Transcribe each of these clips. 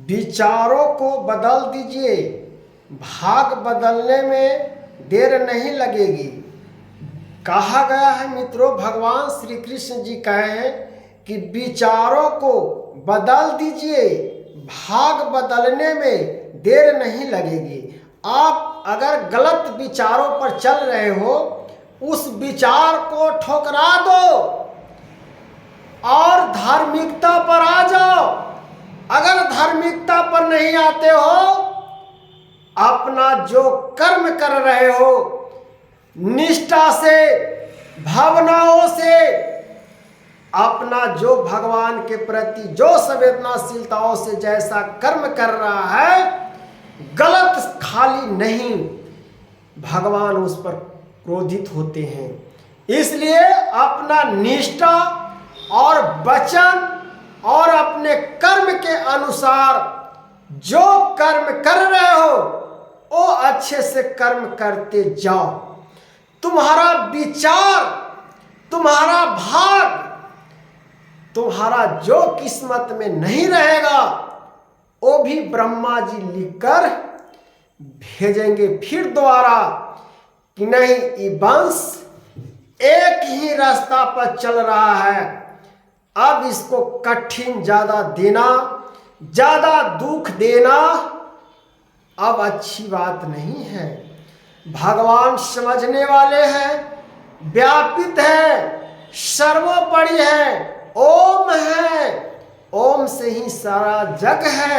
विचारों को बदल दीजिए, भाग बदलने में देर नहीं लगेगी। कहा गया है मित्रों, भगवान श्री कृष्ण जी कहे हैं कि विचारों को बदल दीजिए, भाग बदलने में देर नहीं लगेगी। आप अगर गलत विचारों पर चल रहे हो, उस विचार को ठुकरा दो और धार्मिकता पर आ जाओ। अगर धार्मिकता पर नहीं आते हो, अपना जो कर्म कर रहे हो निष्ठा से, भावनाओं से, अपना जो भगवान के प्रति जो संवेदनाशीलताओं से जैसा कर्म कर रहा है, गलत खाली नहीं, भगवान उस पर क्रोधित होते हैं। इसलिए अपना निष्ठा और वचन और अपने कर्म के अनुसार जो कर्म कर रहे हो वो अच्छे से कर्म करते जाओ। तुम्हारा विचार, तुम्हारा भाग, तुम्हारा जो किस्मत में नहीं रहेगा वो भी ब्रह्मा जी लिखकर भेजेंगे फिर दोबारा कि नहीं, ये वंश एक ही रास्ता पर चल रहा है, अब इसको कठिन ज्यादा देना, ज्यादा दुख देना अब अच्छी बात नहीं है। भगवान समझने वाले हैं, व्यापित है, सर्वोपरि है, ओम है, ओम से ही सारा जग है,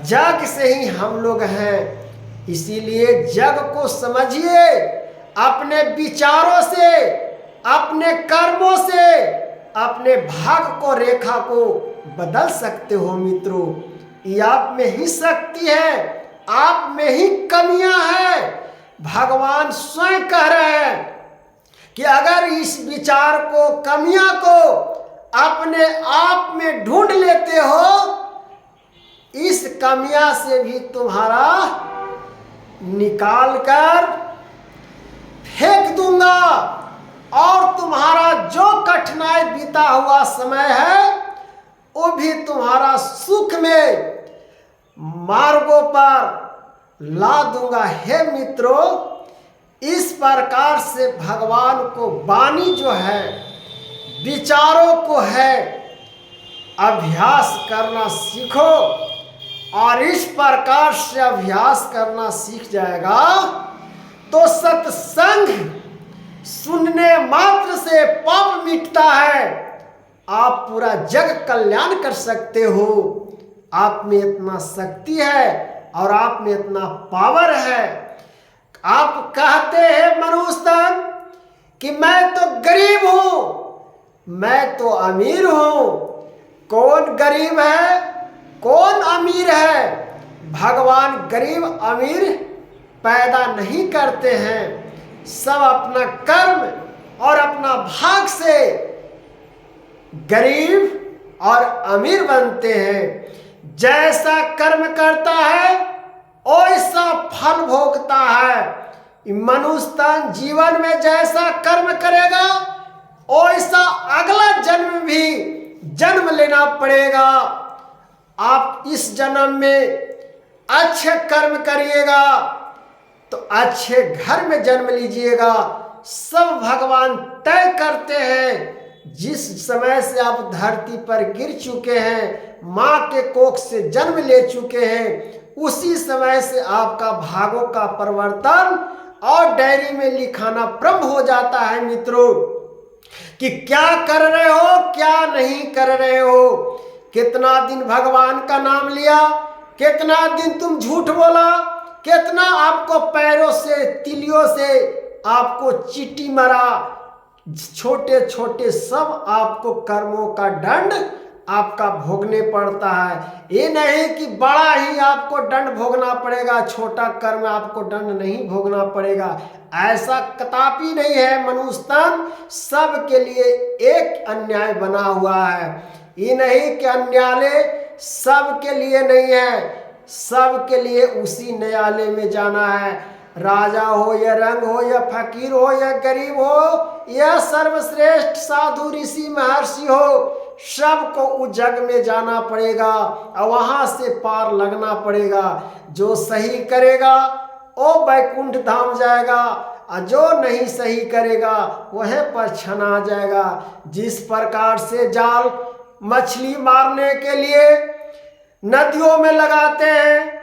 जग से ही हम लोग हैं। इसीलिए जग को समझिए, अपने विचारों से, अपने कर्मों से, अपने भाग को, रेखा को बदल सकते हो मित्रों। ये आप में ही शक्ति है, आप में ही कमियां हैं। भगवान स्वयं कह रहे हैं कि अगर इस विचार को, कमियां को अपने आप में ढूंढ लेते हो, इस कमियां से भी तुम्हारा निकाल कर फेंक दूंगा और तुम्हारा जो कठिनाई बीता हुआ समय है वो भी तुम्हारा सुख में मार्गों पर ला दूंगा। हे मित्रों, इस प्रकार से भगवान को वाणी जो है, विचारों को है, अभ्यास करना सीखो और इस प्रकार से अभ्यास करना सीख जाएगा तो सत्संग सुनने मात्र से पाप मिटता है। आप पूरा जग कल्याण कर सकते हो। आप में इतना शक्ति है और आप में इतना पावर है। आप कहते हैं मनुष्य तन कि मैं तो गरीब हूं, मैं तो अमीर हूं। कौन गरीब है, कौन अमीर है? भगवान गरीब अमीर पैदा नहीं करते हैं, सब अपना कर्म और अपना भाग से गरीब और अमीर बनते हैं। जैसा कर्म करता है वैसा फल भोगता है। मनुष्य तन जीवन में जैसा कर्म करेगा वैसा अगला जन्म भी जन्म लेना पड़ेगा। आप इस जन्म में अच्छे कर्म करिएगा तो अच्छे घर में जन्म लीजिएगा। सब भगवान तय करते हैं। जिस समय से आप धरती पर गिर चुके हैं, माँ के कोख से जन्म ले चुके हैं, उसी समय से आपका भागों का परिवर्तन और डायरी में लिखाना प्रारंभ हो जाता है मित्रों, कि क्या कर रहे हो, क्या नहीं कर रहे हो। कितना दिन भगवान का नाम लिया, कितना दिन तुम झूठ बोला, कितना आपको पैरों से, तिलियों से आपको चींटी मरा। छोटे छोटे सब आपको कर्मों का दंड आपका भोगने पड़ता है। ये नहीं कि बड़ा ही आपको दंड भोगना पड़ेगा, छोटा कर्म आपको दंड नहीं भोगना पड़ेगा। ऐसा कदापि नहीं है। मनुष्य तन सब के लिए एक अन्याय बना हुआ है। ये नहीं कि अन्याय सब के लिए नहीं है, सब के लिए उसी न्यायालय में जाना है। राजा हो या रंग हो या फकीर हो या गरीब हो या सर्वश्रेष्ठ साधु ऋषि महर्षि हो सबको उस जग में जाना पड़ेगा और वहाँ से पार लगना पड़ेगा। जो सही करेगा वो बैकुंठ धाम जाएगा और जो नहीं सही करेगा वह पर छना जाएगा। जिस प्रकार से जाल मछली मारने के लिए नदियों में लगाते हैं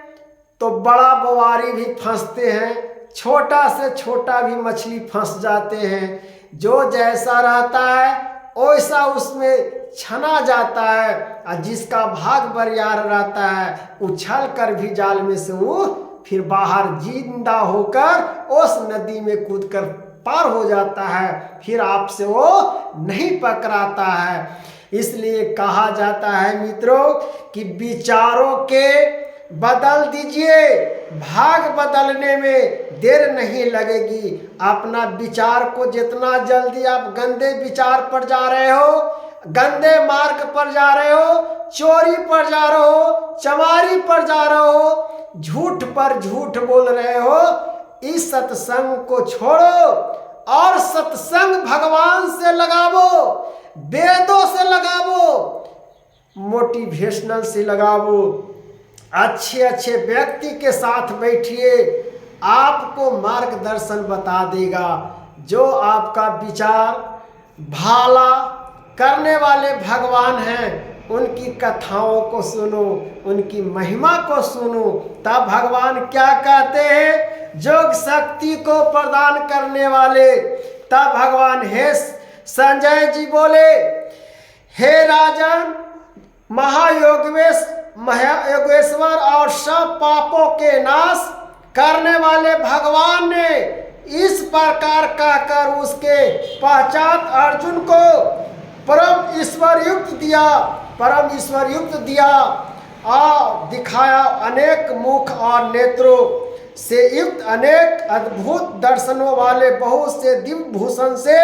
तो बड़ा बोवारी भी फंसते हैं, छोटा से छोटा भी मछली फंस जाते हैं। जो जैसा रहता है वैसा उसमें छना जाता है और जिसका भाग बरियार रहता है उछल कर भी जाल में से वो फिर बाहर जिंदा होकर उस नदी में कूदकर पार हो जाता है, फिर आपसे वो नहीं पकड़ाता है। इसलिए कहा जाता है मित्रों कि विचारों के बदल दीजिए, भाग बदलने में देर नहीं लगेगी। अपना विचार को जितना जल्दी आप गंदे विचार पर जा रहे हो, गंदे मार्ग पर जा रहे हो, चोरी पर जा रहे हो, चमारी पर जा रहे हो, झूठ पर झूठ बोल रहे हो, इस सत्संग को छोड़ो और सत्संग भगवान से लगावो, वेदों से लगावो, मोटिवेशनल से लगावो, अच्छे अच्छे व्यक्ति के साथ बैठिए, आपको मार्गदर्शन बता देगा। जो आपका विचार भाला करने वाले भगवान हैं उनकी कथाओं को सुनो, उनकी महिमा को सुनो। तब भगवान क्या कहते हैं, योग शक्ति को प्रदान करने वाले। तब भगवान हे संजय जी बोले, हे राजन महायोगेश्वर और सब पापों के नाश करने वाले भगवान ने इस प्रकार कहकर उसके पश्चात अर्जुन को परम ईश्वर युक्त दिया और दिखाया। अनेक मुख और नेत्रों से युक्त, अनेक अद्भुत दर्शनों वाले, बहुत से दिव्य भूषण से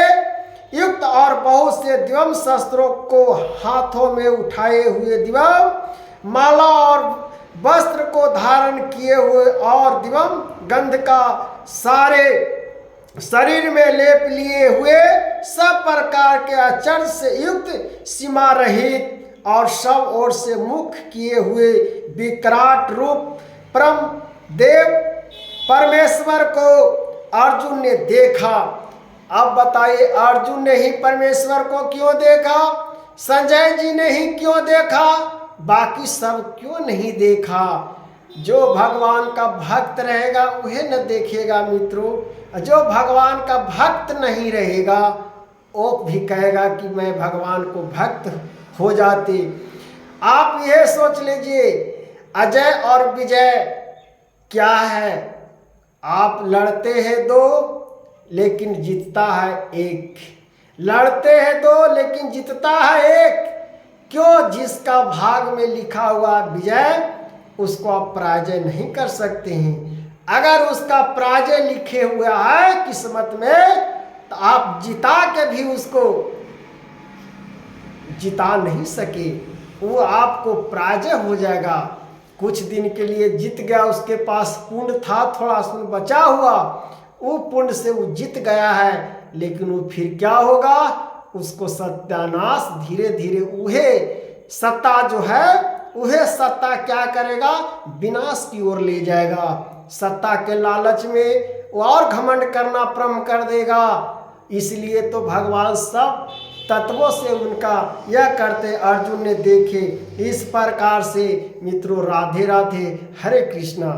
युक्त और बहुत से दिव्य शस्त्रों को हाथों में उठाए हुए, दिव्य माला और वस्त्र को धारण किए हुए और दिव्य गंध का सारे शरीर में लेप लिए हुए, सब प्रकार के आचरण से युक्त, सीमा रहित और सब ओर से मुख किए हुए विकराट रूप परम देव परमेश्वर को अर्जुन ने देखा। अब बताइए, अर्जुन ने ही परमेश्वर को क्यों देखा, संजय जी ने ही क्यों देखा, बाकी सब क्यों नहीं देखा? जो भगवान का भक्त रहेगा वह न देखेगा मित्रों। जो भगवान का भक्त नहीं रहेगा वो भी कहेगा कि मैं भगवान को भक्त हो जाते। आप यह सोच लीजिए, अजय और विजय क्या है? आप लड़ते हैं दो लेकिन जीतता है एक, लड़ते हैं दो लेकिन जीतता है एक। क्यों? जिसका भाग में लिखा हुआ विजय उसको आप पराजय नहीं कर सकते हैं। अगर उसका पराजय लिखे हुआ है किस्मत में तो आप जिता के भी उसको जिता नहीं सके, वो आपको पराजय हो जाएगा। कुछ दिन के लिए जीत गया, उसके पास पुण्य था, थोड़ा सा बचा हुआ, वो पुण्य से वो जीत गया है, लेकिन वो फिर क्या होगा, उसको सत्यानाश धीरे धीरे उहे सत्ता जो है वह सत्ता क्या करेगा, विनाश की ओर ले जाएगा। सत्ता के लालच में वो और घमंड करना प्रारंभ कर देगा। इसलिए तो भगवान सब तत्वों से उनका यह करते अर्जुन ने देखे। इस प्रकार से मित्रों, राधे राधे, हरे कृष्णा।